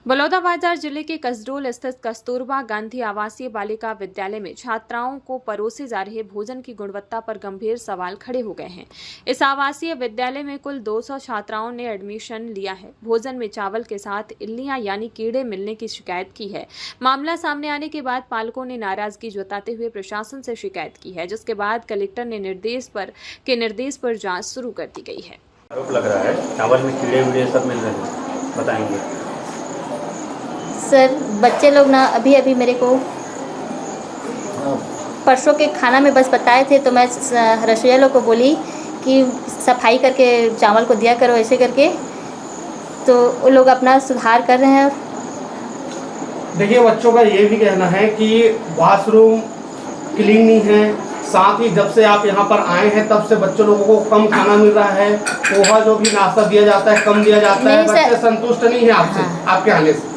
बलौदाबाजार जिले के कसडोल स्थित कस्तूरबा गांधी आवासीय बालिका विद्यालय में छात्राओं को परोसे जा रहे भोजन की गुणवत्ता पर गंभीर सवाल खड़े हो गए हैं। इस आवासीय विद्यालय में कुल 200 छात्राओं ने एडमिशन लिया है। भोजन में चावल के साथ इल्लियां यानी कीड़े मिलने की शिकायत की है। मामला सामने आने के बाद पालकों ने नाराजगी जताते हुए प्रशासन से शिकायत की है, जिसके बाद कलेक्टर ने निर्देश पर जाँच शुरू कर दी गई है। आरोप लग रहा है चावल में कीड़े वीड़े सब मिल रहे हैं, बताएंगे? सर, बच्चे लोग ना अभी मेरे को परसों के खाना में बस बताए थे, तो मैं रसोइया लोग को बोली कि सफाई करके चावल को दिया करो, ऐसे करके, तो वो लोग अपना सुधार कर रहे हैं। देखिए, बच्चों का ये भी कहना है कि वॉशरूम क्लीन नहीं है। साथ ही जब से आप यहाँ पर आए हैं तब से बच्चों लोगों को कम खाना मिल रहा है। पोहा जो भी नाश्ता दिया जाता है कम दिया जाता है। बच्चे संतुष्ट नहीं है आपसे, आपके आने से।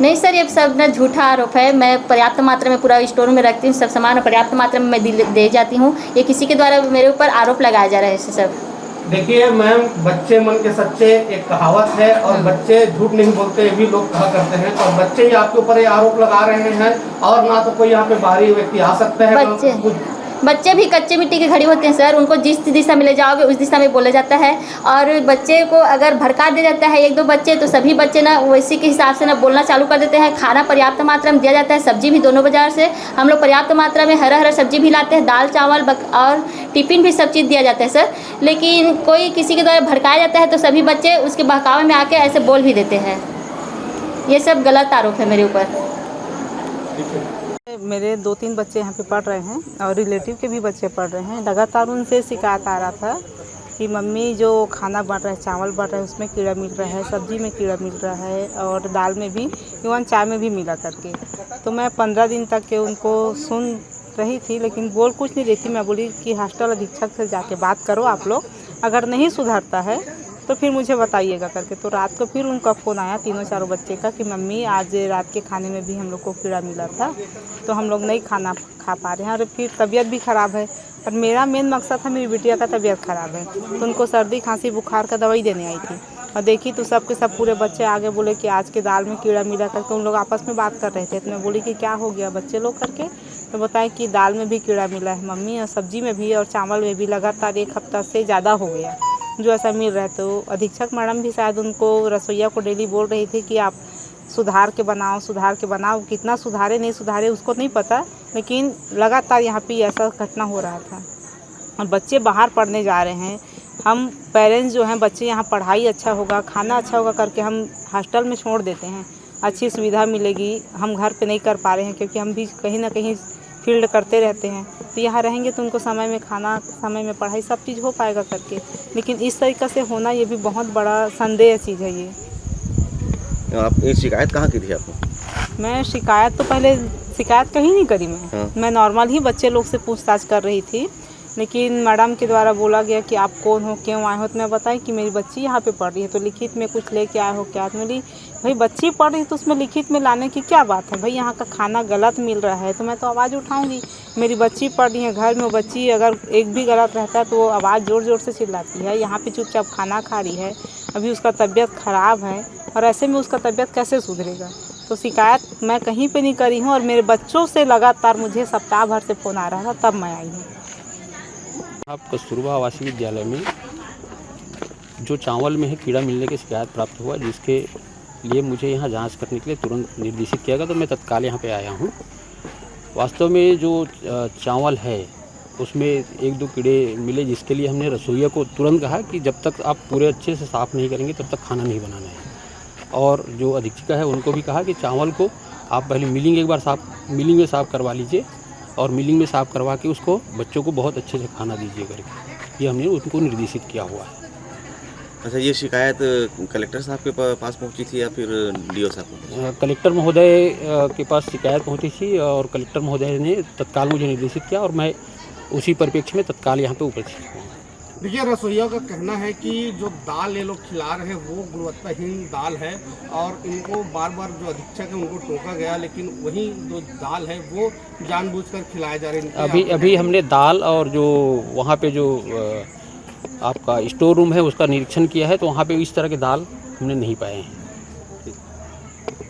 नहीं सर, ये सब ना झूठा आरोप है। मैं पर्याप्त मात्रा में पूरा स्टोर में रखती हूँ, सब सामान पर्याप्त मात्रा में मैं दे जाती हूँ। ये किसी के द्वारा मेरे ऊपर आरोप लगाया जा रहा है इससे सब। देखिए मैम, बच्चे मन के सच्चे एक कहावत है, और बच्चे झूठ नहीं बोलते, ये भी लोग कहा करते हैं। और बच्चे ही आपके ऊपर ये आरोप लगा रहे हैं, और ना तो कोई यहाँ पे बाहरी व्यक्ति आ सकता है। बच्चे भी कच्चे मिट्टी के खड़ी होते हैं सर। उनको जिस दिशा में ले जाओगे उस दिशा में बोला जाता है, और बच्चे को अगर भड़का दिया जाता है एक दो बच्चे, तो सभी बच्चे ना वैसे के हिसाब से ना बोलना चालू कर देते हैं। खाना पर्याप्त मात्रा में दिया जाता है, सब्जी भी दोनों बाजार से हम लोग पर्याप्त मात्रा में हरा सब्जी भी लाते हैं, दाल चावल और टिफ़िन भी सब चीज़ दिया जाता है सर। लेकिन कोई किसी के द्वारा भड़काया जाता है तो सभी बच्चे उसके बहकावे में आके ऐसे बोल भी देते हैं। ये सब गलत आरोप है मेरे ऊपर। मेरे 2-3 बच्चे यहाँ पे पढ़ रहे हैं और रिलेटिव के भी बच्चे पढ़ रहे हैं। लगातार उनसे शिकायत आ रहा था कि मम्मी जो खाना बन रहा है, चावल बन रहा है, उसमें कीड़ा मिल रहा है, सब्जी में कीड़ा मिल रहा है, और दाल में भी, इवन चाय में भी मिला करके। तो मैं 15 दिन तक के उनको सुन रही थी, लेकिन बोल कुछ नहीं रही थी। मैं बोली कि हॉस्टल अधीक्षक से जाके बात करो आप लोग, अगर नहीं सुधरता है तो फिर मुझे बताइएगा करके। तो रात को फिर उनका फ़ोन आया, तीनों चारों बच्चे का, कि मम्मी आज रात के खाने में भी हम लोग को कीड़ा मिला था, तो हम लोग नहीं खाना खा पा रहे हैं, और फिर तबीयत भी ख़राब है। और मेरा मेन मकसद था, मेरी बिटिया का तबीयत ख़राब है, तो उनको सर्दी खांसी बुखार का दवाई देने आई थी। और देखी तो सब के सब पूरे बच्चे आगे बोले कि आज के दाल में कीड़ा मिला करके। उन लोग आपस में बात कर रहे थे, तो मैं बोली कि क्या हो गया बच्चे लोग करके। तो बताएं कि दाल में भी कीड़ा मिला है मम्मी, और सब्जी में भी, और चावल में भी। लगातार 1 हफ्ता से ज़्यादा हो गया जो ऐसा मिल रहा है। तो अधीक्षक मैडम भी शायद उनको, रसोइया को डेली बोल रही थी कि आप सुधार के बनाओ। कितना सुधारे नहीं सुधारे उसको नहीं पता, लेकिन लगातार यहाँ पे ऐसा घटना हो रहा था। और बच्चे बाहर पढ़ने जा रहे हैं। हम पेरेंट्स जो हैं, बच्चे यहाँ पढ़ाई अच्छा होगा, खाना अच्छा होगा करके हम हॉस्टल में छोड़ देते हैं, अच्छी सुविधा मिलेगी, हम घर पे नहीं कर पा रहे हैं, क्योंकि हम भी कहीं ना कहीं फील्ड करते रहते हैं। तो यहाँ रहेंगे तो उनको समय में खाना, समय में पढ़ाई, सब चीज़ हो पाएगा करके। लेकिन इस तरीक़े से होना, ये भी बहुत बड़ा संदेह चीज़ है ये। आप ये शिकायत कहाँ की थी आपने? मैं शिकायत तो पहले शिकायत कहीं नहीं करी। मैं नॉर्मल ही बच्चे लोग से पूछताछ कर रही थी, लेकिन मैडम के द्वारा बोला गया कि आप कौन हो, क्यों आए हो। तो मैं बताई कि मेरी बच्ची यहाँ पे पढ़ रही है, तो लिखित में कुछ लेके आए हो क्या? तो मेरी भाई बच्ची पढ़ रही है तो उसमें लिखित में लाने की क्या बात है? भाई यहाँ का खाना गलत मिल रहा है तो मैं तो आवाज़ उठाऊँगी। मेरी बच्ची पढ़ रही है, घर में बच्ची अगर एक भी गलत रहता है तो वो आवाज़ ज़ोर ज़ोर से चिल्लाती है। यहाँ पे चुपचाप खाना खा रही है, अभी उसका तबीयत ख़राब है, और ऐसे में उसका तबीयत कैसे सुधरेगा? तो शिकायत मैं कहीं पे नहीं करी हूँ, और मेरे बच्चों से लगातार मुझे सप्ताह भर से फ़ोन आ रहा था, तब मैं आई हूँ। आप कस्तूरबा आवासीय विद्यालय में जो चावल में है कीड़ा मिलने की शिकायत प्राप्त हुआ, जिसके लिए मुझे यहाँ जांच करने के लिए तुरंत निर्देशित किया गया, तो मैं तत्काल यहाँ पे आया हूँ। वास्तव में जो चावल है उसमें 1-2 कीड़े मिले, जिसके लिए हमने रसोइया को तुरंत कहा कि जब तक आप पूरे अच्छे से साफ़ नहीं करेंगे तब तक खाना नहीं बनाना है। और जो अधीक्षिका है उनको भी कहा कि चावल को आप पहले मिलिंग में साफ़ करवा लीजिए, और मिलिंग में साफ़ करवा के उसको बच्चों को बहुत अच्छे से खाना दीजिए करके। ये हमने उनको निर्देशित किया हुआ है। अच्छा, ये शिकायत कलेक्टर साहब के पास पहुंची थी या फिर डीओ साहब को? कलेक्टर महोदय के पास शिकायत पहुंची थी, और कलेक्टर महोदय ने तत्काल मुझे निर्देशित किया, और मैं उसी परिप्रेक्ष्य में तत्काल यहाँ पे उपस्थित हूँ। देखिए, रसोइया का कहना है कि जो दाल ये लोग खिला रहे हैं वो गुणवत्ताहीन दाल है, और इनको बार बार जो अधीक्षक है उनको टोका गया, लेकिन वही जो दाल है वो जानबूझकर खिलाए जा रहे हैं। अभी हमने दाल और जो वहाँ पे जो आपका स्टोर रूम है उसका निरीक्षण किया है, तो वहाँ पे इस तरह के दाल हमने नहीं पाए हैं।